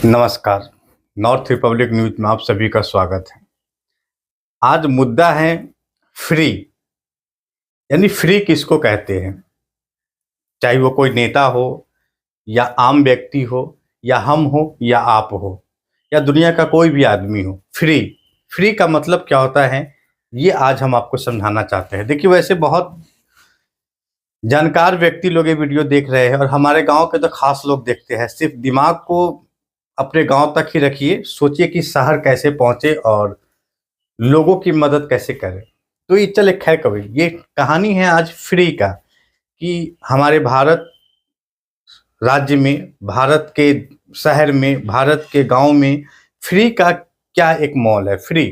नमस्कार। North Republic news में आप सभी का स्वागत है। आज मुद्दा है फ्री, यानी फ्री किसको कहते हैं। चाहे वो कोई नेता हो या आम व्यक्ति हो या हम हो या आप हो या दुनिया का कोई भी आदमी हो, फ्री फ्री का मतलब क्या होता है, ये आज हम आपको समझाना चाहते हैं। देखिए, वैसे बहुत जानकार व्यक्ति लोग ये वीडियो देख रहे हैं और हमारे गांव के तो खास लोग देखते हैं। सिर्फ दिमाग को अपने गांव तक ही रखिए, सोचिए कि शहर कैसे पहुंचे और लोगों की मदद कैसे करें। तो ये चले, खैर कभी ये कहानी है आज फ्री का, कि हमारे भारत राज्य में, भारत के शहर में, भारत के गांव में फ्री का क्या एक मॉल है। फ्री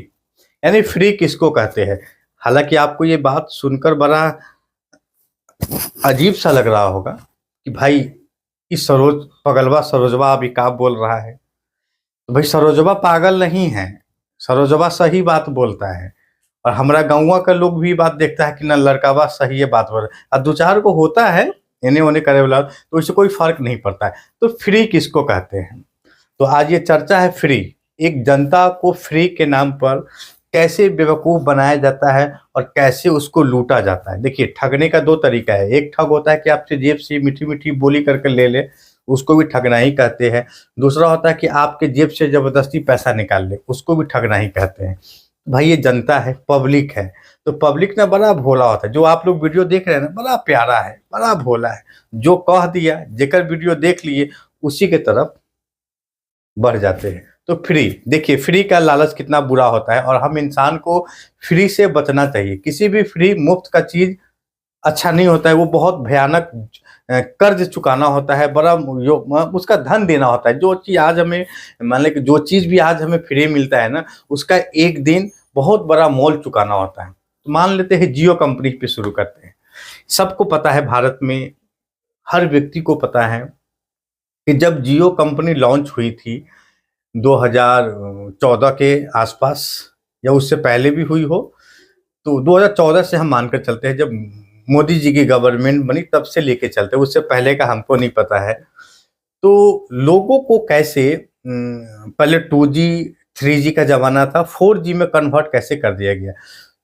यानी फ्री किसको कहते हैं। हालांकि आपको ये बात सुनकर बड़ा अजीब सा लग रहा होगा कि भाई इस सरोजवा अभी क्या बोल रहा है। तो भाई, सरोजवा पागल नहीं है, सरोजवा सही बात बोलता है और हमारा गाँव का लोग भी बात देखता है कि ना लड़कावा सही है बात बोल रहा है। और दो चार को होता है इन्हें उन्हें करे वाला, तो इससे कोई फर्क नहीं पड़ता है। तो फ्री किसको कहते हैं, तो आज ये चर्चा है फ्री। एक जनता को फ्री के नाम पर कैसे बेवकूफ़ बनाया जाता है और कैसे उसको लूटा जाता है। देखिए, ठगने का दो तरीका है। एक ठग होता है कि आपसे जेब से मीठी मीठी बोली करके ले ले, उसको भी ठगना ही कहते हैं। दूसरा होता है कि आपके जेब से ज़बरदस्ती पैसा निकाल ले, उसको भी ठगना ही कहते हैं। भाई, ये जनता है, पब्लिक है। तो पब्लिक ना बड़ा भोला होता है। जो आप लोग वीडियो देख रहे हैं ना, बड़ा प्यारा है, बड़ा भोला है। जो कह दिया, जेकर वीडियो देख लिए, उसी के तरफ बढ़ जाते हैं। तो फ्री, देखिए फ्री का लालच कितना बुरा होता है और हम इंसान को फ्री से बचना चाहिए। किसी भी फ्री मुफ्त का चीज़ अच्छा नहीं होता है। वो बहुत भयानक कर्ज चुकाना होता है, बड़ा उसका धन देना होता है। जो चीज़ आज हमें, मान लें कि जो चीज़ भी आज हमें फ्री मिलता है ना, उसका एक दिन बहुत बड़ा मोल चुकाना होता है। तो मान लेते हैं जियो कंपनी पे शुरू करते हैं। सबको पता है, भारत में हर व्यक्ति को पता है कि जब जियो कंपनी लॉन्च हुई थी 2014 के आसपास या उससे पहले भी हुई हो, तो 2014 से हम मानकर चलते हैं, जब मोदी जी की गवर्नमेंट बनी तब से लेके चलते हैं। उससे पहले का हमको नहीं पता है। तो लोगों को कैसे पहले 2G 3G का ज़माना था, 4G में कन्वर्ट कैसे कर दिया गया।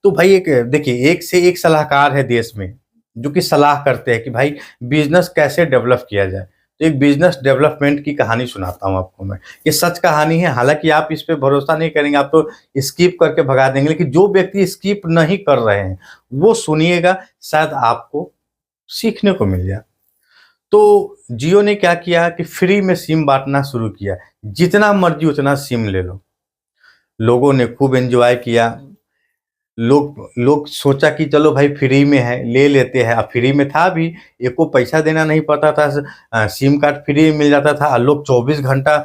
तो भाई, एक देखिए, एक से एक सलाहकार है देश में जो कि सलाह करते हैं कि भाई बिज़नेस कैसे डेवलप किया जाए। तो एक बिज़नेस डेवलपमेंट की कहानी सुनाता हूँ आपको मैं। ये सच कहानी है, हालाँकि आप इस पे भरोसा नहीं करेंगे, आप तो स्किप करके भगा देंगे। लेकिन जो व्यक्ति स्किप नहीं कर रहे हैं, वो सुनिएगा, शायद आपको सीखने को मिल जाए। तो जियो ने क्या किया कि फ्री में सिम बाँटना शुरू किया। जितना मर्ज़ी उतना सिम ले लो। लोगों ने खूब एन्जॉय किया। लोग लोग सोचा कि चलो भाई फ्री में है, ले लेते हैं। अब फ्री में था भी, एको पैसा देना नहीं पड़ता था। सिम कार्ड फ्री में मिल जाता था और लोग 24 घंटा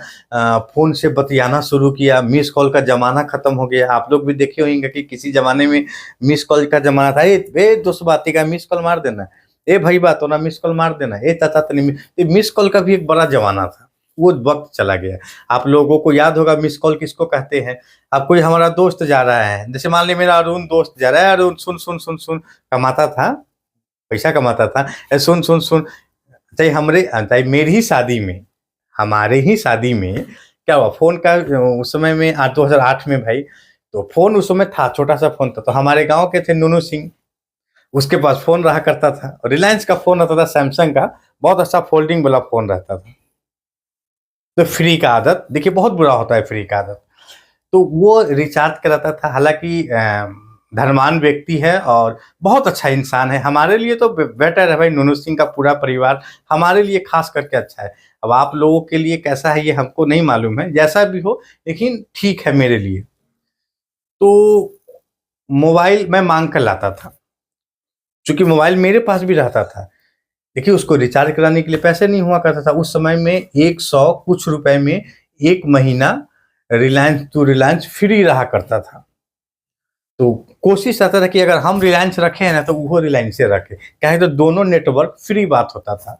फ़ोन से बतियाना शुरू किया। मिस कॉल का ज़माना ख़त्म हो गया। आप लोग भी देखे होंगे कि किसी ज़माने में मिस कॉल का ज़माना था। ए दोस्त बाती का मिस कॉल मार देना, ए भाई बात हो ना मिस कॉल मार देना, ए चाचा तनी ये मिस कॉल का भी एक बड़ा ज़माना था। वो वक़्त चला गया। आप लोगों को याद होगा मिस कॉल किसको कहते हैं। अब कोई हमारा दोस्त जा रहा है, जैसे मान लीजिए मेरा अरुण दोस्त जा रहा है, अरुण सुन सुन सुन सुन, कमाता था, पैसा कमाता था, सुन सुन सुन। चाहे चाहे मेरी ही शादी में, हमारे ही शादी में क्या हुआ, फोन का उस समय में 2008 में भाई, तो फोन उस समय था, छोटा सा फोन था। तो हमारे गांव के थे नूनू सिंह, उसके पास फोन रहा करता था। रिलायंस का फोन रहता था, सैमसंग का, बहुत अच्छा फोल्डिंग वाला फोन रहता था। तो फ्री का आदत देखिए बहुत बुरा होता है, फ्री का आदत। तो वो रिचार्ज कराता था। हालाँकि धनवान व्यक्ति है और बहुत अच्छा इंसान है। हमारे लिए तो बेटर है भाई, नूनू सिंह का पूरा परिवार हमारे लिए ख़ास करके अच्छा है। अब आप लोगों के लिए कैसा है ये हमको नहीं मालूम है, जैसा भी हो, लेकिन ठीक है मेरे लिए। तो मोबाइल मैं माँग कर लाता था, चूँकि मोबाइल मेरे पास भी रहता था। देखिए, उसको रिचार्ज कराने के लिए पैसे नहीं हुआ करता था। उस समय में 100 कुछ रुपए में 1 महीना रिलायंस टू रिलायंस फ्री रहा करता था। तो कोशिश रहता था कि अगर हम रिलायंस रखे हैं ना, तो वो रिलायंसे रखे, कहे तो दोनों नेटवर्क फ्री बात होता था।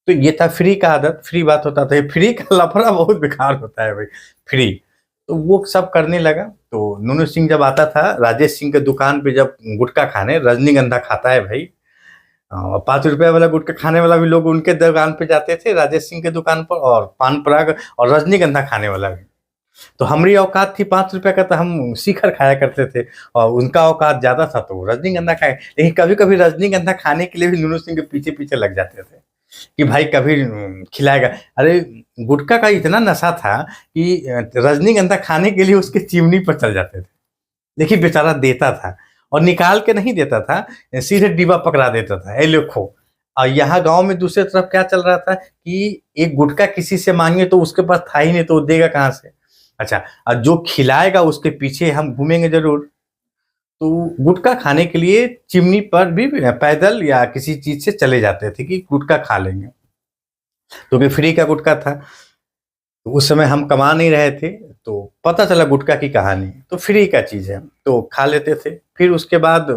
तो ये था फ्री का आदत, फ्री बात होता था। फ्री का लफड़ा बहुत बेकार होता है भाई, फ्री। तो वो सब करने लगा। तो नूनू सिंह जब आता था राजेश सिंह के दुकान पे, जब गुटखा खाने, रजनीगंधा खाता है भाई, और 5 रुपये वाला गुटखा खाने वाला भी लोग उनके दुकान पे जाते थे, राजेश सिंह के दुकान पर, और पान पराग और रजनीगंधा खाने वाला भी। तो हमारी औकात थी 5 रुपये का, तो हम शिखर खाया करते थे, और उनका औकात ज्यादा था तो वो रजनीगंधा खाए। लेकिन कभी कभी रजनीगंधा खाने के लिए भी नुनू सिंह के पीछे पीछे लग जाते थे कि भाई कभी खिलाएगा। अरे गुटखा का इतना नशा था कि रजनीगंधा खाने के लिए उसके चिमनी पर चल जाते थे, लेकिन बेचारा देता था, और निकाल के नहीं देता था, सीधे डिब्बा पकड़ा देता था, ए लो खो। और यहाँ गांव में दूसरी तरफ क्या चल रहा था कि एक गुटखा किसी से मांगे तो उसके पास था ही नहीं, तो वो देगा कहाँ से। अच्छा, और जो खिलाएगा उसके पीछे हम घूमेंगे जरूर। तो गुटखा खाने के लिए चिमनी पर भी पैदल या किसी चीज से चले जाते थे कि गुटखा खा लेंगे, क्योंकि फ्री का गुटखा था। तो उस समय हम कमा नहीं रहे थे, तो पता चला गुटखा की कहानी, तो फ्री का चीज है तो खा लेते थे। फिर उसके बाद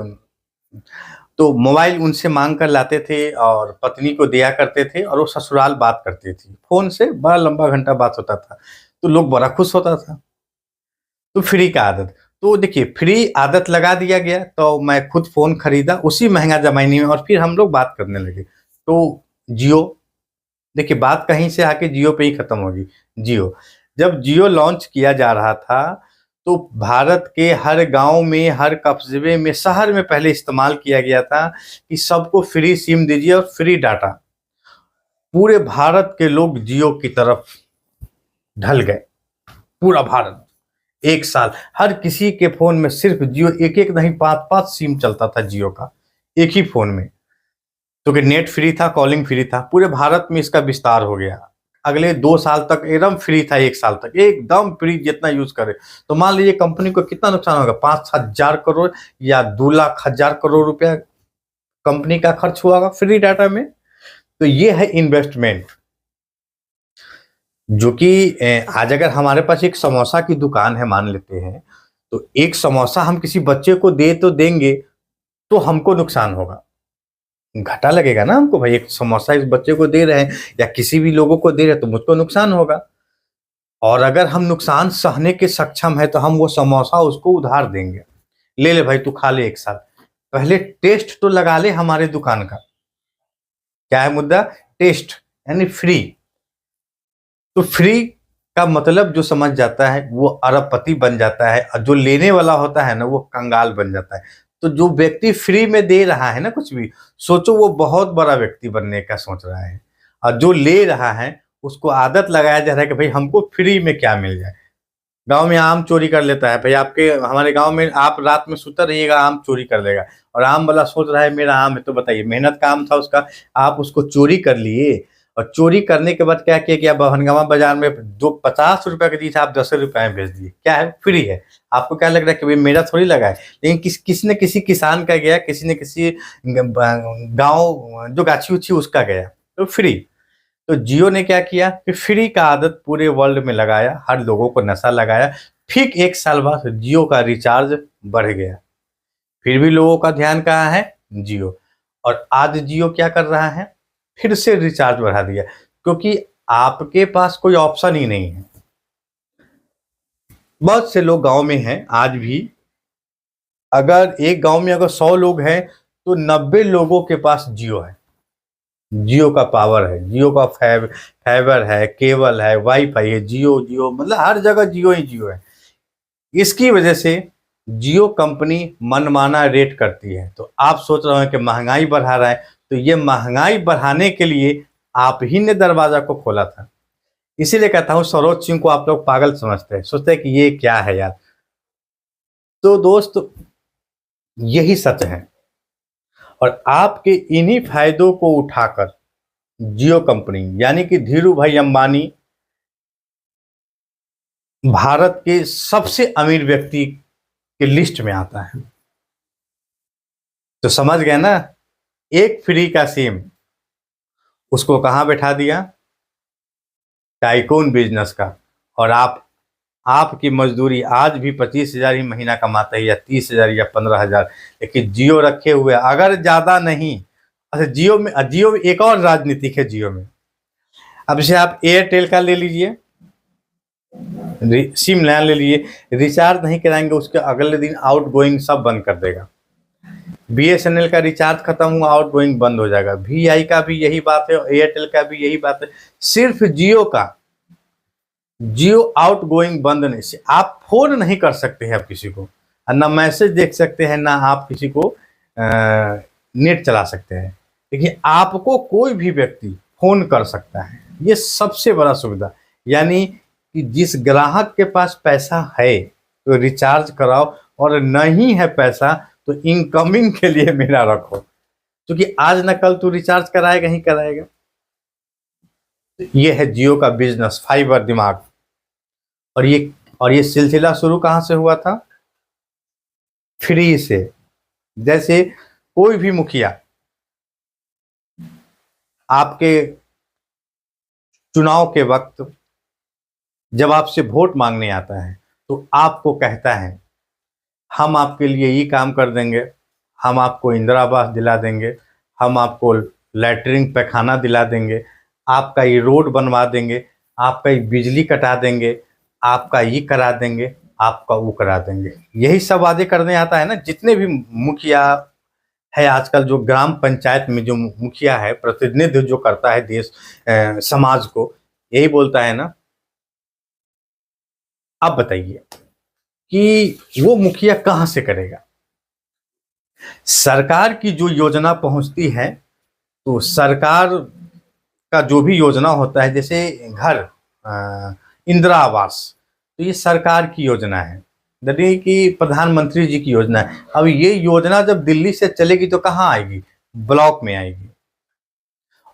तो मोबाइल उनसे मांग कर लाते थे और पत्नी को दिया करते थे, और वो ससुराल बात करती थी फोन से, बड़ा लंबा घंटा बात होता था, तो लोग बड़ा खुश होता था। तो फ्री का आदत, तो देखिए फ्री आदत लगा दिया गया, तो मैं खुद फोन खरीदा उसी महंगा जमाने में, और फिर हम लोग बात करने लगे। तो जियो, देखिए बात कहीं से आके जियो पे ही खत्म होगी। जियो, जब जियो लॉन्च किया जा रहा था, तो भारत के हर गांव में, हर कस्बे में, शहर में पहले इस्तेमाल किया गया था कि सबको फ्री सिम दीजिए और फ्री डाटा। पूरे भारत के लोग जियो की तरफ ढल गए, पूरा भारत। एक साल हर किसी के फोन में सिर्फ जियो, एक एक नहीं 5-5 सिम चलता था जियो का एक ही फोन में, क्योंकि नेट फ्री था, कॉलिंग फ्री था। पूरे भारत में इसका विस्तार हो गया। अगले 2 साल तक एकदम फ्री था, 1 साल तक एकदम फ्री, जितना यूज करे। तो मान लीजिए कंपनी को कितना नुकसान होगा, 5,000 करोड़ या 2,00,000 करोड़ रुपया कंपनी का खर्च हुआ होगा फ्री डाटा में। तो ये है इन्वेस्टमेंट, जो कि आज अगर हमारे पास एक समोसा की दुकान है मान लेते हैं, तो एक समोसा हम किसी बच्चे को दे तो देंगे, तो हमको नुकसान होगा, घाटा लगेगा ना हमको। भाई एक समोसा इस बच्चे को दे रहे हैं या किसी भी लोगों को दे रहे हैं, तो मुझको नुकसान होगा। और अगर हम नुकसान सहने के सक्षम है, तो हम वो समोसा उसको उधार देंगे, ले ले भाई तू खा ले 1 साल, पहले टेस्ट तो लगा ले हमारे दुकान का। क्या है मुद्दा, टेस्ट यानी फ्री। तो फ्री का मतलब जो समझ जाता है वो अरबपति बन जाता है, और जो लेने वाला होता है ना वो कंगाल बन जाता है। तो जो व्यक्ति फ्री में दे रहा है ना कुछ भी, सोचो वो बहुत बड़ा व्यक्ति बनने का सोच रहा है, और जो ले रहा है उसको आदत लगाया जा रहा है कि भाई हमको फ्री में क्या मिल जाए। गांव में आम चोरी कर लेता है, भाई आपके हमारे गांव में आप रात में सुता रहिएगा, आम चोरी कर लेगा, और आम वाला सोच रहा है मेरा आम है, तो बताइए मेहनत का आम था उसका, आप उसको चोरी कर लिए। और चोरी करने के बाद क्या किया कि आप हंगामा बाजार में 50 रुपए की चीज आप 10 रुपए में बेच दिए, क्या है, फ्री है। आपको क्या लग रहा है कि भाई मेरा थोड़ी लगा है, लेकिन किसी ने किसी किसान का गया, किसी ने किसी गांव जो गाछी उछी उसका गया, तो फ्री। तो जियो ने क्या किया कि फ्री का आदत पूरे वर्ल्ड में लगाया, हर लोगों को नशा लगाया। फिर 1 साल बाद जियो का रिचार्ज बढ़ गया, फिर भी लोगों का ध्यान कहाँ है, जियो। और आज जियो क्या कर रहा है, फिर से रिचार्ज बढ़ा दिया, क्योंकि आपके पास कोई ऑप्शन ही नहीं है। बहुत से लोग गांव में हैं आज भी, अगर एक गांव में अगर 100 लोग हैं, तो 90 लोगों के पास जियो है। जियो का पावर है, जियो का फाइबर है, केबल है, वाईफाई है, जियो जियो मतलब हर जगह जियो ही जियो है। इसकी वजह से जियो कंपनी मनमाना रेट करती है। तो आप सोच रहे हैं कि महंगाई बढ़ा रहा है, तो ये महंगाई बढ़ाने के लिए आप ही ने दरवाजा को खोला था। इसीलिए कहता हूँ सरोज सिंह को आप लोग पागल समझते हैं, सोचते हैं कि ये क्या है यार। तो दोस्त यही सच है, और आपके इन्हीं फायदों को उठाकर जियो कंपनी यानी कि धीरू भाई अंबानी भारत के सबसे अमीर व्यक्ति के लिस्ट में आता है। तो समझ गए ना, एक फ्री का सिम उसको कहाँ बैठा दिया, टाइकून बिजनेस का। और आपकी मजदूरी आज भी 25,000 ही महीना कमाता है, या 30,000 या 15,000, लेकिन जियो रखे हुए अगर ज्यादा नहीं। अच्छा जियो में एक और राजनीतिक है जियो में। अब जैसे आप एयरटेल का ले लीजिए, सिम नया ले लीजिए, रिचार्ज नहीं कराएंगे उसके अगले दिन आउट गोइंग सब बंद कर देगा। BSNL का रिचार्ज खत्म हुआ, आउट गोइंग बंद हो जाएगा। VI का भी यही बात है, एयरटेल का भी यही बात है। सिर्फ जियो आउट गोइंग बंद नहीं से आप फोन नहीं कर सकते हैं आप किसी को, ना मैसेज देख सकते हैं, ना आप किसी को नेट चला सकते हैं। देखिए, आपको कोई भी व्यक्ति फोन कर सकता है, ये सबसे बड़ा सुविधा। यानी कि जिस ग्राहक के पास पैसा है तो रिचार्ज कराओ, और नहीं है पैसा तो इनकमिंग के लिए मेरा रखो, क्योंकि आज न कल तू रिचार्ज कराएगा ही कराएगा। ये है जियो का बिजनेस, फाइबर दिमाग। और ये सिलसिला शुरू कहाँ से हुआ था? फ्री से। जैसे कोई भी मुखिया आपके चुनाव के वक्त जब आपसे वोट मांगने आता है तो आपको कहता है हम आपके लिए ये काम कर देंगे, हम आपको इंदिरा आवास दिला देंगे, हम आपको लैटरिन पैखाना दिला देंगे, आपका ये रोड बनवा देंगे, आपका ये बिजली कटा देंगे, आपका ये करा देंगे, आपका वो करा देंगे। यही सब वादे करने आता है ना। जितने भी मुखिया है आजकल, जो ग्राम पंचायत में जो मुखिया है, प्रतिनिधित्व जो करता है देश समाज को, यही बोलता है ना। आप बताइए कि वो मुखिया कहाँ से करेगा? सरकार की जो योजना पहुंचती है, तो सरकार का जो भी योजना होता है, जैसे घर, इंदिरा आवास, तो ये सरकार की योजना है, यानी कि प्रधानमंत्री जी की योजना है। अब ये योजना जब दिल्ली से चलेगी तो कहाँ आएगी? ब्लॉक में आएगी।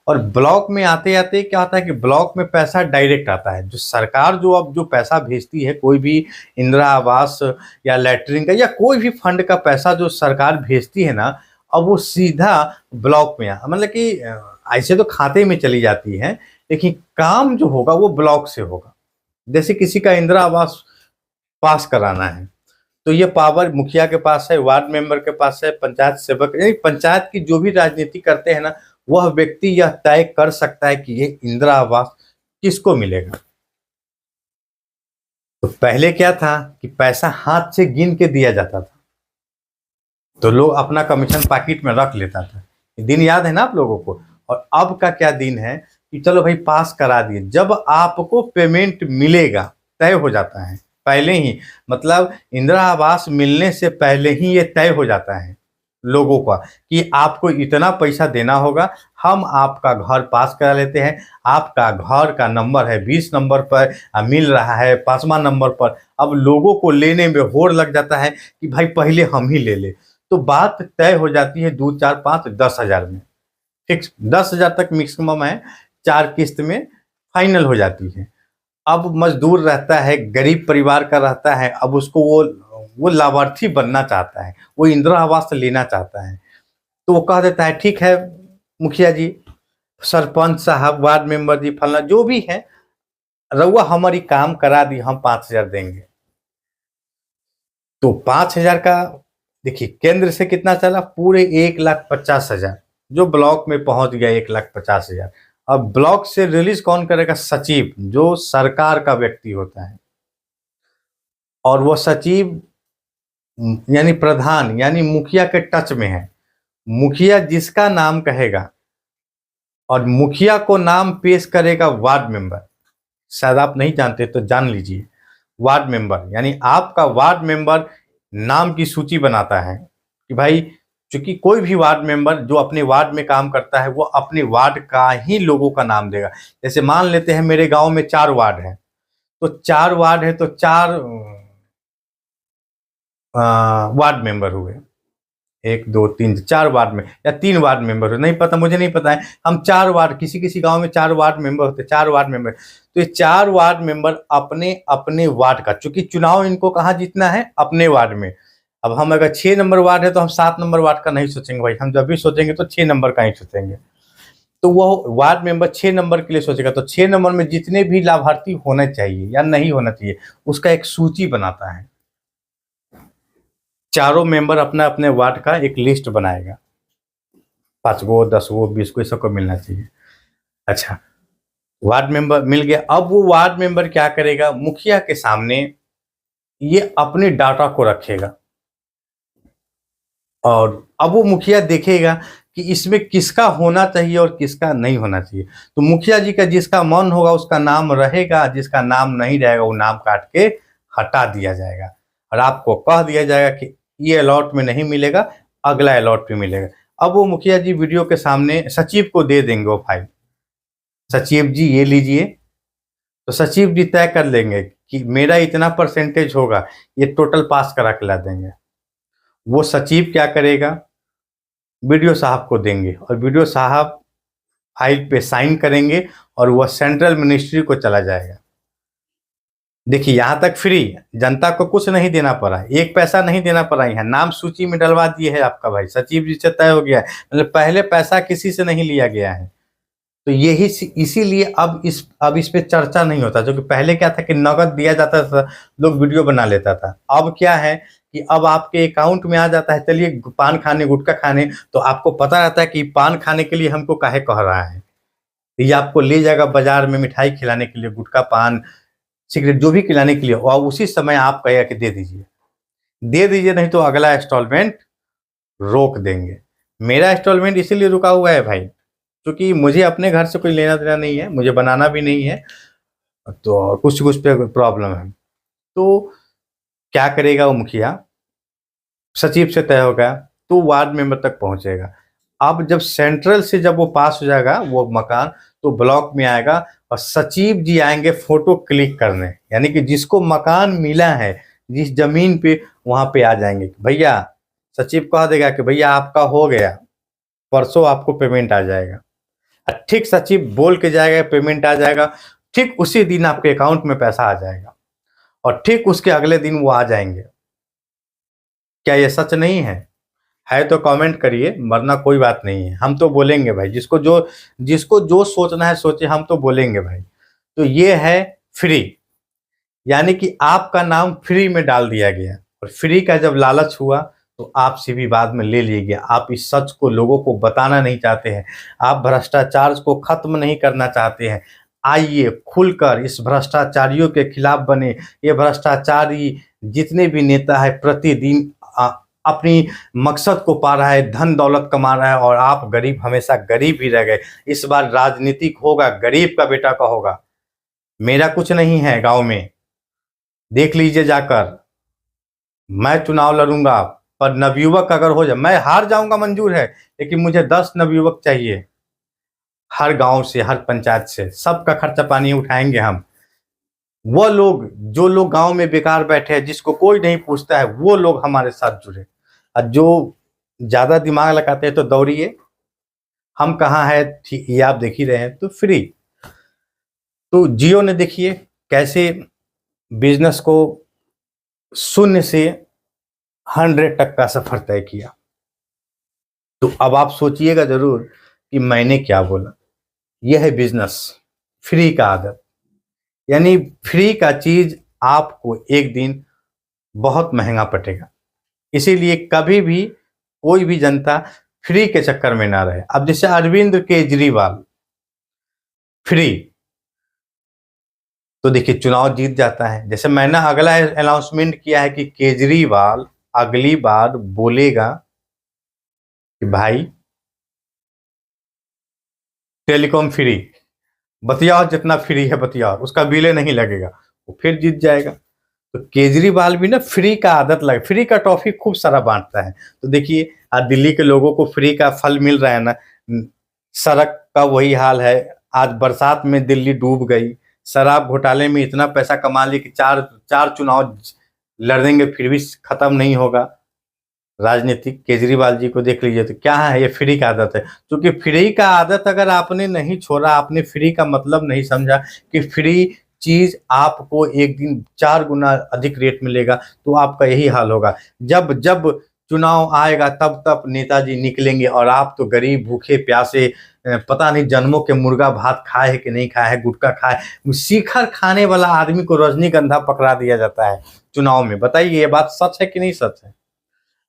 और ब्लॉक में आते आते क्या होता है कि ब्लॉक में पैसा डायरेक्ट आता है। जो सरकार जो अब जो पैसा भेजती है, कोई भी इंदिरा आवास या लैटरिन का या कोई भी फंड का पैसा जो सरकार भेजती है ना, अब वो सीधा ब्लॉक में मतलब कि ऐसे तो खाते में चली जाती है, लेकिन काम जो होगा वो ब्लॉक से होगा। जैसे किसी का इंदिरा आवास पास कराना है तो ये पावर मुखिया के पास है, वार्ड मेंबर के पास है, पंचायत सेवक, पंचायत की जो भी राजनीति करते हैं ना, वह व्यक्ति यह तय कर सकता है कि ये इंदिरा आवास किसको मिलेगा। तो पहले क्या था कि पैसा हाथ से गिन के दिया जाता था, तो लोग अपना कमीशन पॉकेट में रख लेता था। ये दिन याद है ना आप लोगों को। और अब का क्या दिन है कि चलो भाई पास करा दिए, जब आपको पेमेंट मिलेगा तय हो जाता है पहले ही। मतलब इंदिरा आवास मिलने से पहले ही ये तय हो जाता है लोगों का कि आपको इतना पैसा देना होगा, हम आपका घर पास करा लेते हैं। आपका घर का नंबर है 20 नंबर पर, मिल रहा है 5वां नंबर पर। अब लोगों को लेने में होड़ लग जाता है कि भाई पहले हम ही ले ले। तो बात तय हो जाती है 2, 4, 5, 10,000 में। फिक्स 10,000 तक मैक्सिमम है, 4 किस्त में फाइनल हो जाती है। अब मजदूर रहता है, गरीब परिवार का रहता है, अब उसको वो लाभार्थी बनना चाहता है, वो इंदिरा आवास लेना चाहता है, तो वो कह देता है ठीक है मुखिया जी, सरपंच साहब, वार्ड मेंबर जी, फलना जो भी है, रउआ हमारी काम करा दी, हम 5,000 देंगे। तो 5,000 का देखिए केंद्र से कितना चला, पूरे 1,50,000, जो ब्लॉक में पहुंच गया 1,50,000। अब ब्लॉक से रिलीज कौन करेगा? सचिव, जो सरकार का व्यक्ति होता है। और वो सचिव यानी प्रधान यानी मुखिया के टच में है। मुखिया जिसका नाम कहेगा और मुखिया को नाम पेश करेगा वार्ड मेंबर। शायद आप नहीं जानते तो जान लीजिए, वार्ड मेंबर यानी आपका वार्ड मेंबर नाम की सूची बनाता है कि भाई, चूंकि कोई भी वार्ड मेंबर जो अपने वार्ड में काम करता है वो अपने वार्ड का ही लोगों का नाम देगा। जैसे मान लेते हैं मेरे गांव में 4 वार्ड है, तो 4 वार्ड है तो 4 वार्ड मेंबर हुए, 1, 2, 3, 4 वार्ड में, या 3 वार्ड मेंबर हो, नहीं पता, मुझे नहीं पता है। हम 4 वार्ड, किसी किसी गांव में 4 वार्ड मेंबर होते, 4 वार्ड मेंबर। तो ये 4 वार्ड मेंबर अपने अपने वार्ड का, चूंकि चुनाव इनको कहाँ जीतना है? अपने वार्ड में। अब हम अगर 6 नंबर वार्ड है तो हम 7 नंबर वार्ड का नहीं सोचेंगे भाई, हम जब भी सोचेंगे तो 6 नंबर का ही सोचेंगे। तो वो वार्ड मेंबर 6 नंबर के लिए सोचेगा, तो 6 नंबर में जितने भी लाभार्थी होना चाहिए या नहीं होना चाहिए, उसका एक सूची बनाता है। चारों मेंबर अपना अपने वार्ड का एक लिस्ट बनाएगा, 5 गो, 10 गो, 20 गो, सबको मिलना चाहिए। अच्छा, वार्ड मेंबर मिल गया। अब वो वार्ड मेंबर क्या करेगा? मुखिया के सामने ये अपने डाटा को रखेगा। और अब वो मुखिया देखेगा कि इसमें किसका होना चाहिए और किसका नहीं होना चाहिए। तो मुखिया जी का जिसका मन होगा उसका नाम रहेगा, जिसका नाम नहीं रहेगा वो नाम काट के हटा दिया जाएगा और आपको कह दिया जाएगा कि ये अलॉट में नहीं मिलेगा, अगला अलॉट पे मिलेगा। अब वो मुखिया जी वीडियो के सामने सचिव को दे देंगे वो फाइल, सचिव जी ये लीजिए। तो सचिव जी तय कर लेंगे कि मेरा इतना परसेंटेज होगा, ये टोटल पास करा के ला देंगे। वो सचिव क्या करेगा, वीडियो साहब को देंगे और वीडियो साहब फाइल पे साइन करेंगे और वह सेंट्रल मिनिस्ट्री को चला जाएगा। देखिए यहाँ तक फ्री, जनता को कुछ नहीं देना पड़ा, एक पैसा नहीं देना पड़ा, यहाँ नाम सूची में डलवा दिए है आपका भाई, सचिव जी से तय हो गया है, मतलब पहले पैसा किसी से नहीं लिया गया है। तो यही इसीलिए अब इस पे चर्चा नहीं होता, जो कि पहले क्या था कि नगद दिया जाता था, लोग वीडियो बना लेता था। अब क्या है कि अब आपके अकाउंट में आ जाता है, चलिए पान खाने गुटखा खाने, तो आपको पता रहता है कि पान खाने के लिए हमको काहे कह रहा है। ये आपको ले जाएगा बाजार में मिठाई खिलाने के लिए, गुटखा पान सिगरेट जो भी खिलाने के लिए, और उसी समय आप कहेगा कि दे दीजिए, नहीं तो अगला इंस्टॉलमेंट रोक देंगे। मेरा इंस्टॉलमेंट इसीलिए रुका हुआ है भाई, क्योंकि मुझे अपने घर से कोई लेना देना नहीं है, मुझे बनाना भी नहीं है, तो कुछ पे प्रॉब्लम है। तो क्या करेगा वो मुखिया, सचिव से तय होगा तो वार्ड मेंबर तक पहुंचेगा। अब जब सेंट्रल से जब वो पास हो जाएगा वो मकान, तो ब्लॉक में आएगा और सचिव जी आएंगे फोटो क्लिक करने, यानी कि जिसको मकान मिला है जिस जमीन पे, वहां पे आ जाएंगे। भैया सचिव कह देगा कि भैया आपका हो गया, परसों आपको पेमेंट आ जाएगा। ठीक सचिव बोल के जाएगा पेमेंट आ जाएगा, ठीक उसी दिन आपके अकाउंट में पैसा आ जाएगा और ठीक उसके अगले दिन वो आ जाएंगे। क्या ये सच नहीं है तो कमेंट करिए, वरना कोई बात नहीं है, हम तो बोलेंगे भाई, जिसको जो सोचना है सोचे, हम तो बोलेंगे भाई। तो ये है फ्री, यानी कि आपका नाम फ्री में डाल दिया गया, और फ्री का जब लालच हुआ तो आपसे भी बाद में ले लिया गया। आप इस सच को लोगों को बताना नहीं चाहते हैं, आप भ्रष्टाचार को खत्म नहीं करना चाहते हैं। आइए खुलकर इस भ्रष्टाचारियों के खिलाफ बने। ये भ्रष्टाचारी जितने भी नेता है प्रतिदिन अपनी मकसद को पा रहा है, धन दौलत कमा रहा है, और आप गरीब हमेशा गरीब ही रह गए। इस बार राजनीतिक होगा, गरीब का बेटा का होगा। मेरा कुछ नहीं है गांव में, देख लीजिए जाकर, मैं चुनाव लड़ूंगा, पर नवयुवक अगर हो जाए, मैं हार जाऊंगा मंजूर है, लेकिन मुझे 10 नवयुवक चाहिए हर गांव से, हर पंचायत से, सबका खर्चा पानी उठाएंगे हम। वो लोग जो लोग गांव में बेकार बैठे हैं, जिसको कोई नहीं पूछता है, वो लोग हमारे साथ जुड़े। और जो ज्यादा दिमाग लगाते हैं तो दौड़िए, हम कहाँ है ये आप देख ही रहे हैं। तो फ्री, तो जियो ने देखिए कैसे बिजनेस को 0 से 100 तक का सफर तय किया। तो अब आप सोचिएगा जरूर कि मैंने क्या बोला। यह है बिजनेस, फ्री का आदत, यानी फ्री का चीज आपको एक दिन बहुत महंगा पड़ेगा। इसीलिए कभी भी कोई भी जनता फ्री के चक्कर में ना रहे। अब जैसे अरविंद केजरीवाल फ्री, तो देखिए चुनाव जीत जाता है। जैसे मैंने अगला अनाउंसमेंट किया है कि केजरीवाल अगली बार बोलेगा कि भाई टेलीकॉम फ्री, बतियाओ जितना फ्री है बतियाओ, उसका बिल नहीं लगेगा, वो फिर जीत जाएगा। तो केजरीवाल भी ना फ्री का आदत लगे, फ्री का टॉफी खूब सारा बांटता है। तो देखिए आज दिल्ली के लोगों को फ्री का फल मिल रहा है ना, सड़क का वही हाल है। आज बरसात में दिल्ली डूब गई, शराब घोटाले में इतना पैसा कमा लिया कि चार चुनाव लड़ देंगे फिर भी खत्म नहीं होगा राजनीतिक। केजरीवाल जी को देख लीजिए, तो क्या है ये फ्री का आदत है। क्योंकि फ्री का आदत अगर आपने नहीं छोड़ा, आपने फ्री का मतलब नहीं समझा कि फ्री चीज आपको एक दिन 4 गुना अधिक रेट मिलेगा, तो आपका यही हाल होगा। जब जब चुनाव आएगा तब तब नेताजी निकलेंगे और आप तो गरीब भूखे प्यासे, पता नहीं जन्मों के मुर्गा भात खाए है कि नहीं खाए है, गुटखा खाए, शिखर खाने वाला आदमी को रजनीगंधा पकड़ा दिया जाता है चुनाव में। बताइए ये बात सच है कि नहीं सच है।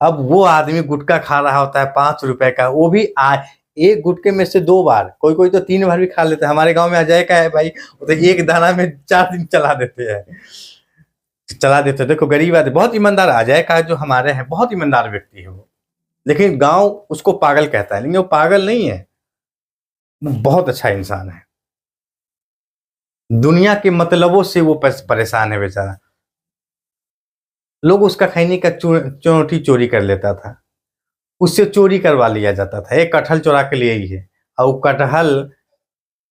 अब वो आदमी गुटखा खा रहा होता है 5 रुपए का, वो भी एक गुटके में से 2 बार, कोई कोई तो 3 बार भी खा लेते हैं। हमारे गांव में अजय का है भाई, वो तो एक दाना में 4 दिन चला देते हैं। देखो गरीब आदमी बहुत ईमानदार, अजय का जो हमारे हैं बहुत ईमानदार व्यक्ति है वो, लेकिन गांव उसको पागल कहता है, लेकिन वो पागल नहीं है, वो बहुत अच्छा इंसान है। दुनिया के मतलबों से वो परेशान है बेचारा। लोग उसका खैनी का चौंठी चोरी कर लेता था, उससे चोरी करवा लिया जाता था। एक कटहल चुरा के लिए ही है, और वो कटहल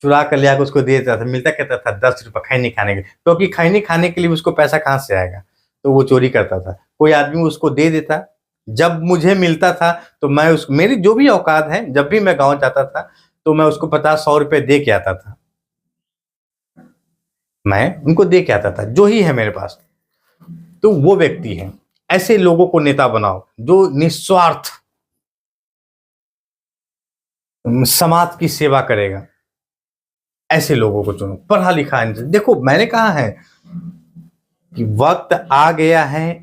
चुरा कर ले आकर उसको दे देता था, मिलता कहता था 10 रुपये खैनी खाने के, क्योंकि खैनी खाने के लिए उसको पैसा कहाँ से आएगा, तो वो चोरी करता था। कोई आदमी उसको दे देता, जब मुझे मिलता था तो मैं उस मेरी जो भी औकात है, जब भी मैं गाँव जाता था तो मैं उसको 50-100 रुपये दे के आता था, मैं उनको दे के आता था जो ही है मेरे पास। तो वो व्यक्ति है। ऐसे लोगों को नेता बनाओ जो निस्वार्थ समाज की सेवा करेगा, ऐसे लोगों को चुनो। पढ़ा लिखा है, देखो मैंने कहा है कि वक्त आ गया है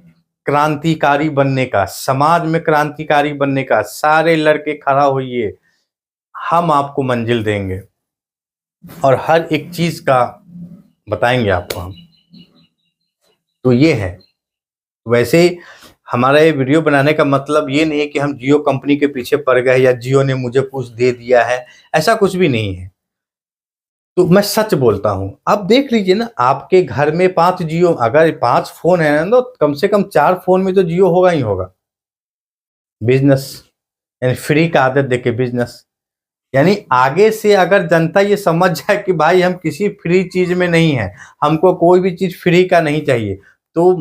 क्रांतिकारी बनने का, समाज में क्रांतिकारी बनने का। सारे लड़के खड़ा होइए, हम आपको मंजिल देंगे और हर एक चीज का बताएंगे आपको हम। तो ये है। वैसे हमारा ये वीडियो बनाने का मतलब ये नहीं है कि हम जियो कंपनी के पीछे पड़ गए या जियो ने मुझे कुछ दे दिया है, ऐसा कुछ भी नहीं है। तो मैं सच बोलता हूं, आप देख लीजिए ना, आपके घर में 5 जियो, अगर 5 फोन है ना, तो कम से कम 4 फोन में तो जियो होगा ही होगा। बिजनेस यानी फ्री का आदत देके बिजनेस, यानी आगे से अगर जनता ये समझ जाए कि भाई हम किसी फ्री चीज में नहीं है, हमको कोई भी चीज फ्री का नहीं चाहिए, तो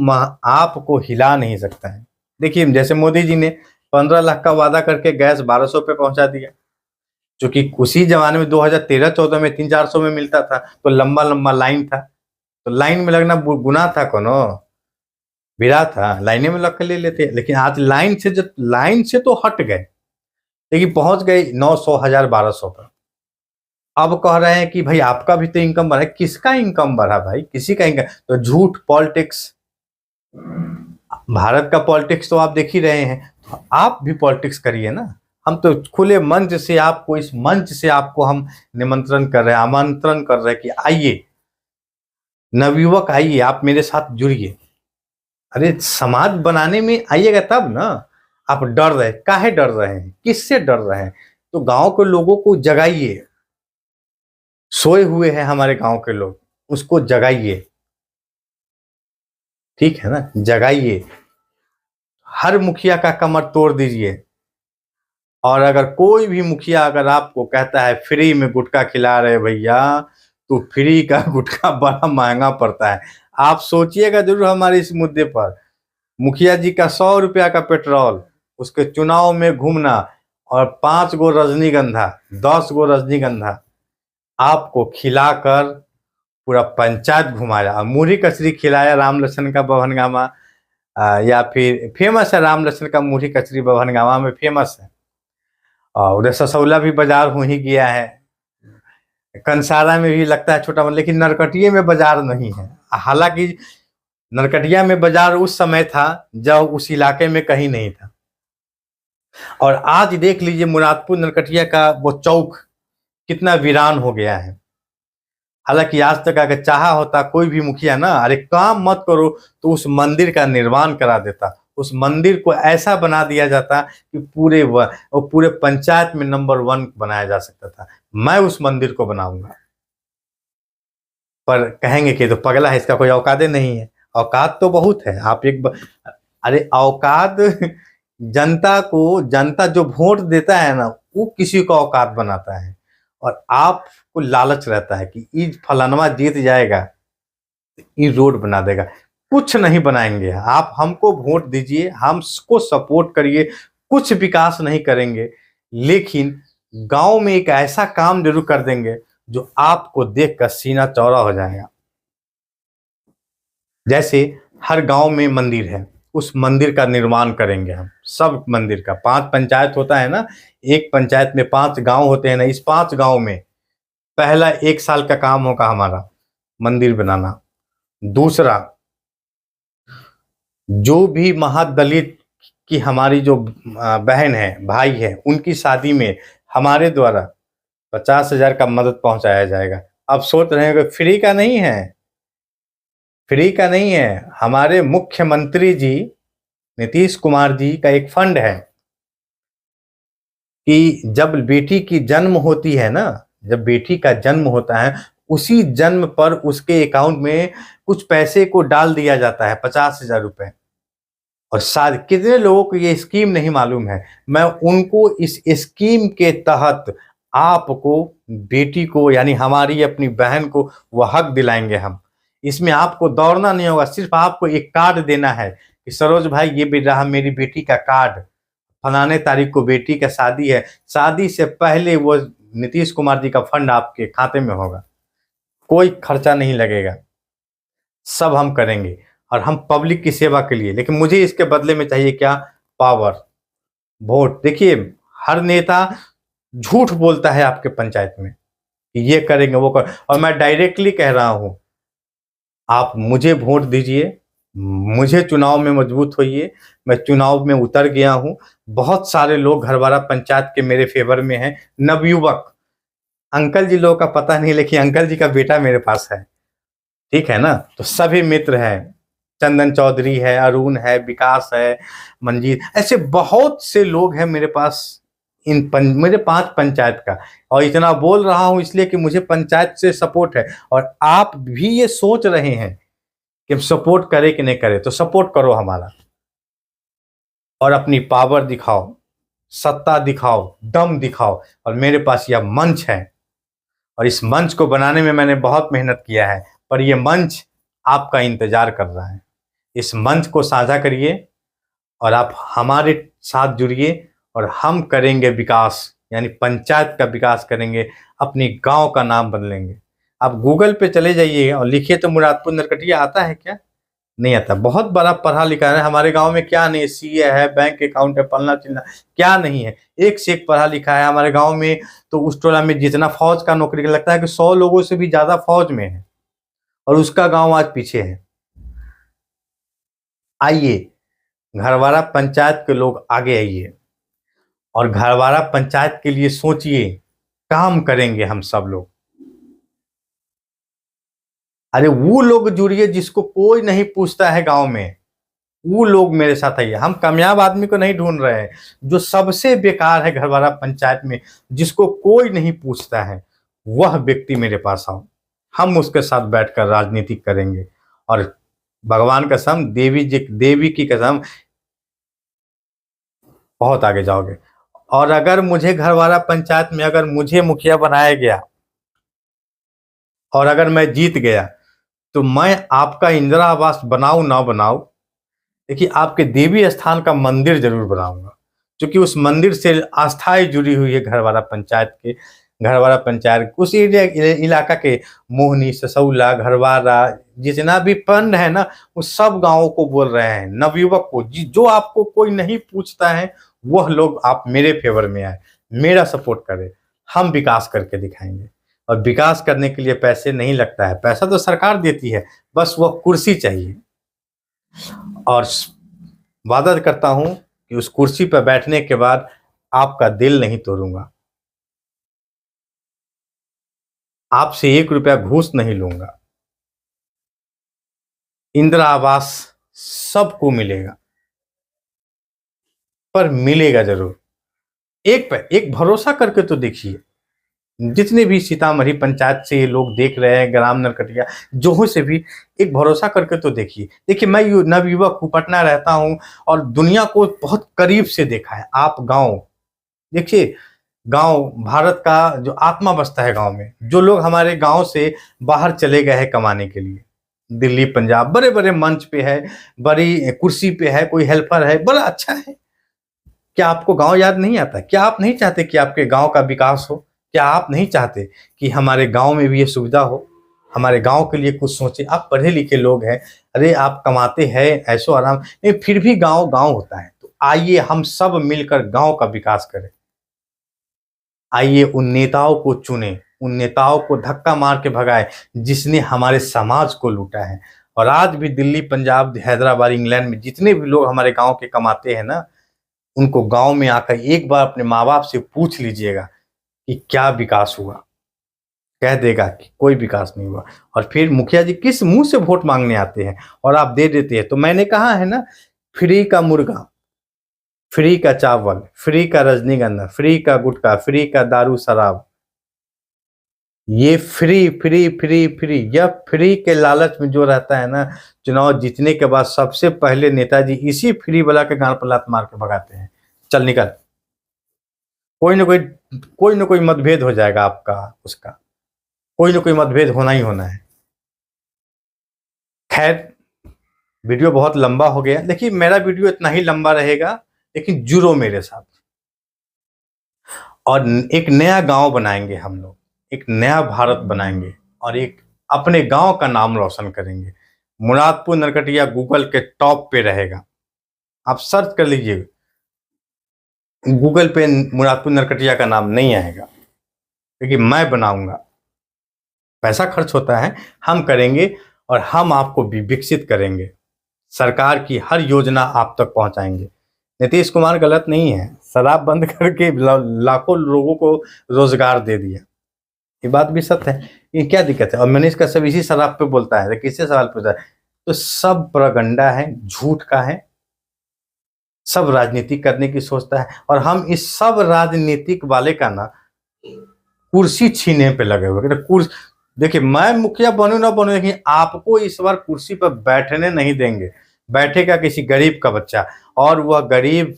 आपको हिला नहीं सकता है। देखिए जैसे मोदी जी ने 15 लाख का वादा करके गैस 1200 पे पहुंचा दिया, क्योंकि उसी जमाने में 2013-14 में 300-400 में मिलता था, तो लंबा लंबा लाइन था, तो लाइन में लगना गुनाह था, कोनो बिरा था, लाइने में लग कर ले लेते। लेकिन आज लाइन से तो हट गए, लेकिन पहुंच गए 900, 1000, 1200 पर। अब कह रहे हैं कि भाई आपका भी तो इनकम बढ़ा। किसका इनकम बढ़ा भाई? किसी का इनकम तो झूठ। पॉलिटिक्स, भारत का पॉलिटिक्स तो आप देख ही रहे हैं, तो आप भी पॉलिटिक्स करिए ना। हम तो खुले मंच से आपको, इस मंच से आपको हम निमंत्रण कर रहे हैं, आमंत्रण कर रहे हैं कि आइए, नवयुवक आइए, आप मेरे साथ जुड़िए। अरे समाज बनाने में आइएगा तब ना। आप डर रहे, काहे डर रहे हैं, किससे डर रहे हैं? तो गांव के लोगों को जगाइए, सोए हुए हैं हमारे गांव के लोग, उसको जगाइए, ठीक है ना, जगाइए। हर मुखिया का कमर तोड़ दीजिए। और अगर कोई भी मुखिया अगर आपको कहता है फ्री में गुटखा खिला रहे भैया, तो फ्री का गुटखा बड़ा महंगा पड़ता है। आप सोचिएगा जरूर हमारे इस मुद्दे पर। मुखिया जी का 100 रुपया का पेट्रोल, उसके चुनाव में घूमना, और 5 गो रजनीगंधा, 10 गो रजनीगंधा आपको खिलाकर पूरा पंचायत घुमाया, और मुरही कचरी खिलाया राम लक्ष्मण का बभनगामा। या फिर फेमस है राम लक्ष्मण का मुरही कचरी, बभनगामा में फेमस है। और उधर ससौला भी बाजार हो ही गया है, कंसारा में भी लगता है छोटा, लेकिन नरकटिया में बाजार नहीं है। हालांकि नरकटिया में बाजार उस समय था जब उस इलाके में कहीं नहीं था। और आज देख लीजिए मुरादपुर नरकटिया का वो चौक कितना वीरान हो गया है। हालांकि आज तक अगर चाहा होता कोई भी मुखिया ना, अरे काम मत करो, तो उस मंदिर का निर्माण करा देता, उस मंदिर को ऐसा बना दिया जाता कि पूरे पंचायत में नंबर 1 बनाया जा सकता था। मैं उस मंदिर को बनाऊंगा। पर कहेंगे कि तो पगला है, इसका कोई औकात नहीं है। औकात तो बहुत है। आप अरे औकात जनता जो वोट देता है ना, वो किसी को औकात बनाता है। और आपको लालच रहता है कि ये फलानवा जीत जाएगा, ये रोड बना देगा। कुछ नहीं बनाएंगे। आप हमको वोट दीजिए, हमको सपोर्ट करिए, कुछ विकास नहीं करेंगे, लेकिन गांव में एक ऐसा काम जरूर कर देंगे जो आपको देखकर सीना चौड़ा हो जाएगा। जैसे हर गांव में मंदिर है, उस मंदिर का निर्माण करेंगे हम। सब मंदिर का 5 पंचायत होता है ना, एक पंचायत में 5 गांव होते हैं ना, इस 5 गांव में पहला 1 साल का काम होगा हमारा मंदिर बनाना। दूसरा, जो भी महादलित की हमारी जो बहन है, भाई है, उनकी शादी में हमारे द्वारा 50,000 का मदद पहुंचाया जाएगा। अब सोच रहे हैं कि फ्री का नहीं है, फ्री का नहीं है। हमारे मुख्यमंत्री जी नीतीश कुमार जी का एक फंड है, कि जब बेटी की जन्म होती है ना, जब बेटी का जन्म होता है, उसी जन्म पर उसके अकाउंट में कुछ पैसे को डाल दिया जाता है, 50,000 रुपए। और शायद कितने लोगों को ये स्कीम नहीं मालूम है। मैं उनको इस स्कीम के तहत आपको, बेटी को, यानी हमारी अपनी बहन को वह हक दिलाएंगे हम। इसमें आपको दौड़ना नहीं होगा, सिर्फ आपको एक कार्ड देना है कि सरोज भाई ये भी रहा मेरी बेटी का कार्ड, फलाने तारीख को बेटी का शादी है, शादी से पहले वो नीतीश कुमार जी का फंड आपके खाते में होगा, कोई खर्चा नहीं लगेगा, सब हम करेंगे और हम पब्लिक की सेवा के लिए। लेकिन मुझे इसके बदले में चाहिए क्या? Power, vote. देखिए, हर नेता झूठ बोलता है आपके पंचायत में कि ये करेंगे वो कर, और मैं डायरेक्टली कह रहा हूं, आप मुझे वोट दीजिए, मुझे चुनाव में मजबूत होइए। मैं चुनाव में उतर गया हूं, बहुत सारे लोग घरवारा पंचायत के मेरे फेवर में हैं, नवयुवक। अंकल जी लोगों का पता नहीं, लेकिन अंकल जी का बेटा मेरे पास है, ठीक है ना। तो सभी मित्र हैं, चंदन चौधरी है, अरुण है, विकास है, मंजीत, ऐसे बहुत से लोग हैं मेरे पास। मेरे 5 पंचायत का, और इतना बोल रहा हूं इसलिए कि मुझे पंचायत से सपोर्ट है। और आप भी ये सोच रहे हैं कि सपोर्ट करे कि नहीं करे, तो सपोर्ट करो हमारा और अपनी पावर दिखाओ, सत्ता दिखाओ, दम दिखाओ। और मेरे पास यह मंच है, और इस मंच को बनाने में मैंने बहुत मेहनत किया है, पर यह मंच आपका इंतजार कर रहा है। इस मंच को साझा करिए और आप हमारे साथ जुड़िए, और हम करेंगे विकास, यानी पंचायत का विकास करेंगे, अपनी गांव का नाम बदलेंगे। आप गूगल पे चले जाइए और लिखिए तो मुरादपुर नरकटिया आता है क्या? नहीं आता। बहुत बड़ा पढ़ा लिखा है, हमारे गांव में क्या नहीं, सीए है, बैंक अकाउंट है, पलना चिलना, क्या नहीं है, एक से एक पढ़ा लिखा है हमारे गांव में। तो उस टोला में जितना फौज का नौकरी लगता है कि 100 लोगों से भी ज्यादा फौज में है, और उसका गांव आज पीछे है। आइए, घरवारा पंचायत के लोग आगे आइए और घरवारा पंचायत के लिए सोचिए, काम करेंगे हम सब लोग। अरे वो लोग जुड़िए जिसको कोई नहीं पूछता है गांव में, वो लोग मेरे साथ आइए। हम कामयाब आदमी को नहीं ढूंढ रहे हैं, जो सबसे बेकार है घरवारा पंचायत में, जिसको कोई नहीं पूछता है, वह व्यक्ति मेरे पास आओ, हम उसके साथ बैठकर राजनीति करेंगे। और भगवान कसम, देवी की कसम, बहुत आगे जाओगे। और अगर मुझे घरवारा पंचायत में, अगर मुझे मुखिया बनाया गया और अगर मैं जीत गया, तो मैं आपका इंदिरा आवास बनाऊं ना बनाऊं, देखिए आपके देवी स्थान का मंदिर जरूर बनाऊंगा, क्योंकि उस मंदिर से आस्थाएं जुड़ी हुई है घरवारा पंचायत के। घरवारा पंचायत उस इलाका के मोहनी, ससौला, घरवारा, जितना भी फंड है ना, उस सब गांवों को बोल रहे हैं, नवयुवक को, जो आपको कोई नहीं पूछता है, वह लोग आप मेरे फेवर में आए, मेरा सपोर्ट करें, हम विकास करके दिखाएंगे। और विकास करने के लिए पैसे नहीं लगता है, पैसा तो सरकार देती है, बस वह कुर्सी चाहिए। और वादा करता हूं कि उस कुर्सी पर बैठने के बाद आपका दिल नहीं तोड़ूंगा, आपसे 1 रुपया घूस नहीं लूंगा। इंदिरा आवास सबको मिलेगा, पर मिलेगा जरूर। एक पे एक भरोसा करके तो देखिए, जितने भी सीतामढ़ी पंचायत से ये लोग देख रहे हैं, ग्राम नरकटिया, जोहों से भी, एक भरोसा करके तो देखिए। देखिए, मैं नवयुवक हूँ, पटना रहता हूँ, और दुनिया को बहुत करीब से देखा है। आप गांव देखिए, गांव भारत का जो आत्मा बसता है गांव में। जो लोग हमारे गांव से बाहर चले गए हैं कमाने के लिए, दिल्ली, पंजाब, बड़े बड़े मंच पे है, बड़ी कुर्सी पे है, कोई हेल्पर है, बड़ा अच्छा है। क्या आपको गांव याद नहीं आता? क्या आप नहीं चाहते कि आपके गांव का विकास हो? क्या आप नहीं चाहते कि हमारे गांव में भी ये सुविधा हो? हमारे गांव के लिए कुछ सोचे। आप पढ़े लिखे लोग हैं, अरे आप कमाते हैं, ऐसो आराम नहीं, फिर भी गांव गांव होता है। तो आइए हम सब मिलकर गांव का विकास करें। आइए उन नेताओं को चुने, उन नेताओं को धक्का मार के भगाए जिसने हमारे समाज को लूटा है। और आज भी दिल्ली, पंजाब, हैदराबाद, इंग्लैंड में जितने भी लोग हमारे गांव के कमाते हैं ना, उनको गांव में आकर एक बार अपने माँ बाप से पूछ लीजिएगा कि क्या विकास हुआ, कह देगा कि कोई विकास नहीं हुआ। और फिर मुखिया जी किस मुंह से वोट मांगने आते हैं और आप दे देते हैं। तो मैंने कहा है ना, फ्री का मुर्गा, फ्री का चावल, फ्री का रजनीगंधा, फ्री का गुटखा, फ्री का दारू शराब, ये फ्री फ्री फ्री फ्री, यह फ्री के लालच में जो रहता है ना, चुनाव जीतने के बाद सबसे पहले नेताजी इसी फ्री वाला के गांड पर लात मार के भगाते हैं, चल निकल। कोई ना कोई मतभेद हो जाएगा आपका उसका, कोई ना कोई मतभेद होना ही होना है। खैर, वीडियो बहुत लंबा हो गया। देखिए, मेरा वीडियो इतना ही लंबा रहेगा, लेकिन जुड़ो मेरे साथ और एक नया गांव बनाएंगे हम लोग, एक नया भारत बनाएंगे और एक अपने गांव का नाम रोशन करेंगे। मुरादपुर नरकटिया गूगल के टॉप पे रहेगा, आप सर्च कर लीजिए, गूगल पे मुरादपुर नरकटिया का नाम नहीं आएगा, क्योंकि मैं बनाऊंगा। पैसा खर्च होता है, हम करेंगे और हम आपको भी विकसित करेंगे। सरकार की हर योजना आप तक पहुंचाएंगे। नीतीश कुमार गलत नहीं है, शराब बंद करके लाखों लोगों को रोजगार दे दिया, ये बात भी सत्य है। ये क्या दिक्कत है? और मनीष कश्यप इसी शराब पे बोलता है, किससे सवाल पूछा है? तो सब प्रोपेगेंडा है, झूठ का है, सब राजनीति करने की सोचता है। और हम इस सब राजनीतिक वाले का ना कुर्सी छीने पे लगे हुए। देखिए, मैं मुखिया बनूं ना बनूं, लेकिन आपको इस बार कुर्सी पर बैठने नहीं देंगे। बैठेगा किसी गरीब का बच्चा, और वह गरीब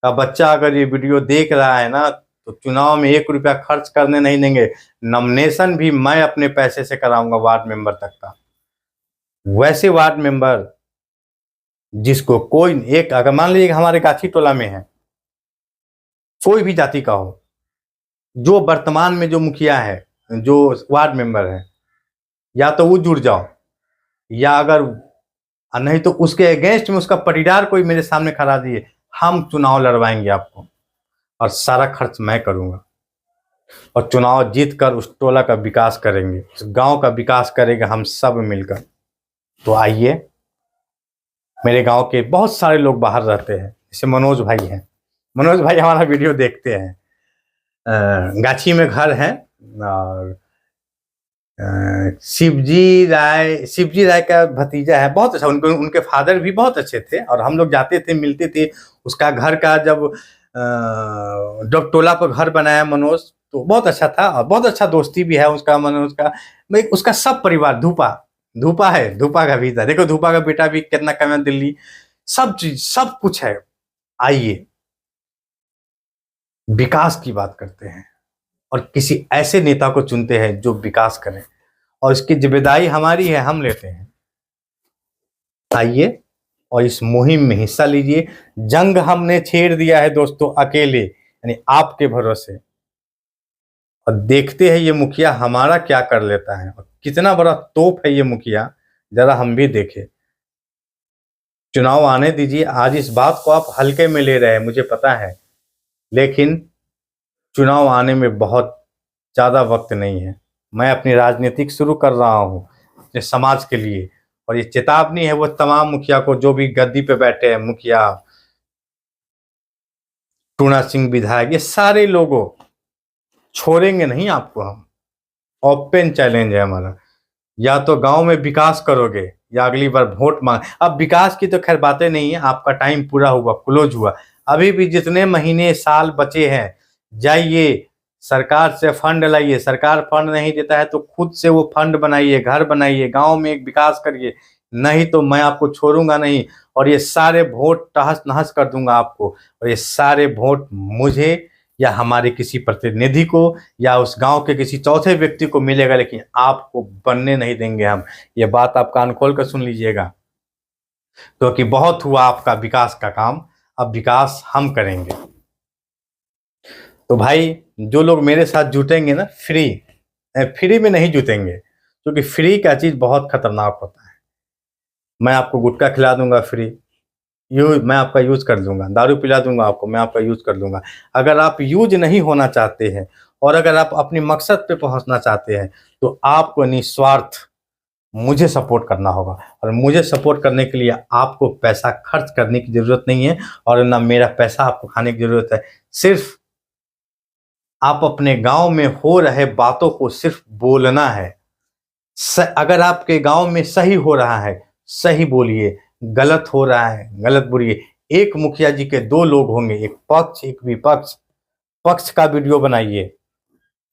का बच्चा अगर ये वीडियो देख रहा है ना, तो चुनाव में 1 रुपया खर्च करने नहीं देंगे। नॉमिनेशन भी मैं अपने पैसे से कराऊंगा वार्ड मेंबर तक का। वैसे वार्ड मेंबर जिसको कोई एक, अगर मान लीजिए हमारे गाछी टोला में है, कोई भी जाति का हो, जो वर्तमान में जो मुखिया है, जो वार्ड मेंबर है, या तो वो जुड़ जाओ, या अगर नहीं तो उसके अगेंस्ट में उसका पटीदार कोई मेरे सामने खड़ा दिए, हम चुनाव लड़वाएंगे आपको और सारा खर्च मैं करूंगा और चुनाव जीत कर उस टोला का विकास करेंगे, उस गांव का विकास करेंगे हम सब मिलकर। तो आइए, मेरे गांव के बहुत सारे लोग बाहर रहते हैं, जैसे मनोज भाई हैं। मनोज भाई हमारा वीडियो देखते हैं, गाछी में घर है, और शिवजी राय का भतीजा है, बहुत अच्छा। उनके फादर भी बहुत अच्छे थे और हम लोग जाते थे, मिलते थे। उसका घर का जब टोला पर घर बनाया मनोज, तो बहुत अच्छा था और बहुत अच्छा दोस्ती भी है उसका, मनोज का। उसका सब परिवार, धूपा है, धूपा का भी था। देखो, धूपा का बेटा भी कितना कम है, दिल्ली, सब चीज सब कुछ है। आइए, विकास की बात करते हैं और किसी ऐसे नेता को चुनते हैं जो विकास करे, और इसकी जिम्मेदारी हमारी है, हम लेते हैं। आइए और इस मुहिम में हिस्सा लीजिए। जंग हमने छेड़ दिया है दोस्तों, अकेले, यानी आपके भरोसे, और देखते हैं ये मुखिया हमारा क्या कर लेता है और कितना बड़ा तोप है ये मुखिया, जरा हम भी देखें। चुनाव आने दीजिए। आज इस बात को आप हल्के में ले रहे हैं, मुझे पता है, लेकिन चुनाव आने में बहुत ज़्यादा वक्त नहीं है। मैं अपनी राजनीतिक शुरू कर रहा हूँ अपने समाज के लिए, और ये चेतावनी है वो तमाम मुखिया को जो भी गद्दी पे बैठे हैं, मुखिया, टूना सिंह विधायक, ये सारे लोगों, छोड़ेंगे नहीं आपको हम। ओपन चैलेंज है हमारा, या तो गांव में विकास करोगे या अगली बार वोट मांग। अब विकास की तो खैर बातें नहीं है, आपका टाइम पूरा हुआ, क्लोज हुआ। अभी भी जितने महीने साल बचे हैं, जाइए सरकार से फंड लाइए। सरकार फंड नहीं देता है तो खुद से वो फंड बनाइए, घर बनाइए, गांव में एक विकास करिए, नहीं तो मैं आपको छोड़ूंगा नहीं। और ये सारे वोट तहस नहस कर दूंगा आपको, और ये सारे वोट मुझे या हमारे किसी प्रतिनिधि को या उस गांव के किसी चौथे व्यक्ति को मिलेगा, लेकिन आपको बनने नहीं देंगे हम। ये बात आप कान खोल कर सुन लीजिएगा, क्योंकि बहुत हुआ आपका विकास का काम, अब विकास हम करेंगे। तो भाई, जो लोग मेरे साथ जुटेंगे ना, फ्री में नहीं जुटेंगे, क्योंकि फ्री का चीज बहुत खतरनाक होता है। मैं आपको गुटखा खिला दूंगा फ्री, मैं आपका यूज कर लूंगा, दारू पिला दूंगा आपको, मैं आपका यूज कर लूंगा। अगर आप यूज नहीं होना चाहते हैं और अगर आप अपने मकसद पे पहुंचना चाहते हैं, तो आपको निस्वार्थ मुझे सपोर्ट करना होगा, और मुझे सपोर्ट करने के लिए आपको पैसा खर्च करने की जरूरत नहीं है, और ना मेरा पैसा आपको खाने की जरूरत है। सिर्फ आप अपने गांव में हो रहे बातों को सिर्फ बोलना है। अगर आपके गांव में सही हो रहा है, सही बोलिए, गलत हो रहा है, गलत बोलिए। एक मुखिया जी के 2 लोग होंगे, एक पक्ष एक विपक्ष। पक्ष का वीडियो बनाइए,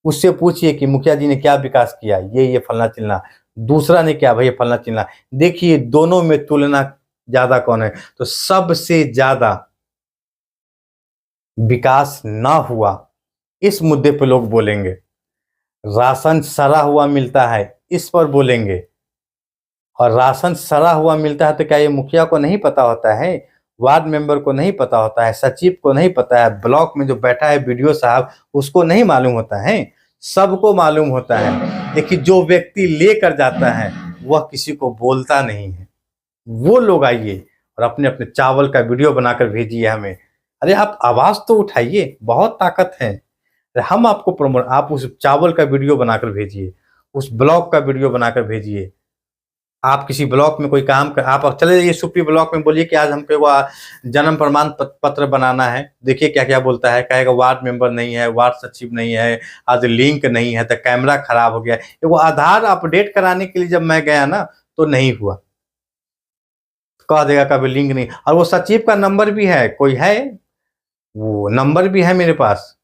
उससे पूछिए कि मुखिया जी ने क्या विकास किया, ये फलना चिलना। दूसरा ने क्या, भाई फलना चिलना। देखिए दोनों में तुलना ज्यादा कौन है, तो सबसे ज्यादा विकास ना हुआ इस मुद्दे पे लोग बोलेंगे। राशन सड़ा हुआ मिलता है इस पर बोलेंगे। और राशन सड़ा हुआ मिलता है तो क्या ये मुखिया को नहीं पता होता है, वार्ड मेंबर को नहीं पता होता है, सचिव को नहीं पता है, ब्लॉक में जो बैठा है बीडीओ साहब उसको नहीं मालूम होता है? सबको मालूम होता है, लेकिन जो व्यक्ति लेकर जाता है वह किसी को बोलता नहीं है। वो लोग आइए और अपने अपने चावल का वीडियो बनाकर भेजिए हमें। अरे आप आवाज तो उठाइए, बहुत ताकत है। हम आपको प्रमोट, आप उस चावल का वीडियो बनाकर भेजिए, उस ब्लॉक का वीडियो बनाकर भेजिए। आप किसी ब्लॉक में कोई काम कर, आप चले जाइए सुप्री ब्लॉक में, बोलिए कि आज हमको जन्म प्रमाण पत्र बनाना है। देखिए क्या क्या बोलता है, कहेगा वार्ड मेंबर नहीं है, वार्ड सचिव नहीं है, आज लिंक नहीं है, तो कैमरा खराब हो गया। वो आधार अपडेट कराने के लिए जब मैं गया ना तो नहीं हुआ, कह देगा कभी लिंक नहीं। और वो सचिव का नंबर भी है, कोई है, वो नंबर भी है मेरे पास।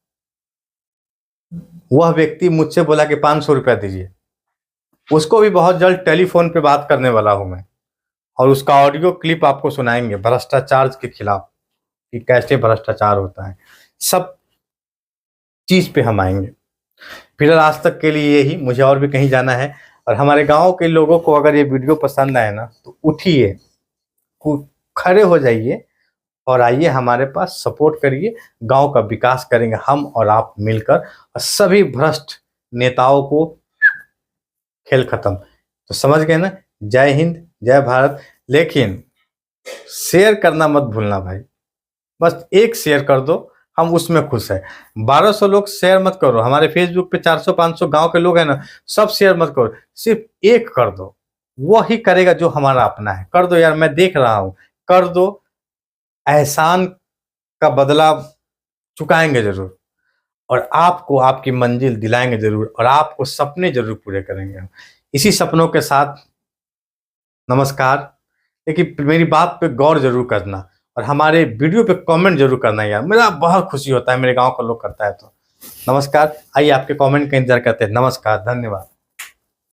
वह व्यक्ति मुझसे बोला कि 500 रुपया दीजिए। उसको भी बहुत जल्द टेलीफोन पे बात करने वाला हूं मैं, और उसका ऑडियो क्लिप आपको सुनाएंगे भ्रष्टाचार के खिलाफ, कि कैसे भ्रष्टाचार होता है। सब चीज पे हम आएंगे। फिर आज तक के लिए यही, मुझे और भी कहीं जाना है। और हमारे गांव के लोगों को अगर ये वीडियो पसंद आए ना तो उठिए, खड़े हो जाइए और आइए हमारे पास, सपोर्ट करिए। गांव का विकास करेंगे हम और आप मिलकर, और सभी भ्रष्ट नेताओं को खेल खत्म। तो समझ गए ना? जय हिंद, जय भारत। लेकिन शेयर करना मत भूलना भाई, बस एक शेयर कर दो, हम उसमें खुश है। 1200 लोग शेयर मत करो, हमारे फेसबुक पे 400-500 गांव के लोग हैं ना, सब शेयर मत करो, सिर्फ एक कर दो। वो ही करेगा जो हमारा अपना है। कर दो यार, मैं देख रहा हूं, कर दो। एहसान का बदला चुकाएंगे जरूर, और आपको आपकी मंजिल दिलाएंगे जरूर, और आपको सपने जरूर पूरे करेंगे हम। इसी सपनों के साथ नमस्कार। लेकिन मेरी बात पे गौर जरूर करना, और हमारे वीडियो पे कमेंट जरूर करना यार, मेरा बहुत खुशी होता है, मेरे गांव का लोग करता है तो। नमस्कार, आइए आपके कमेंट का इंतजार करते हैं। नमस्कार, धन्यवाद।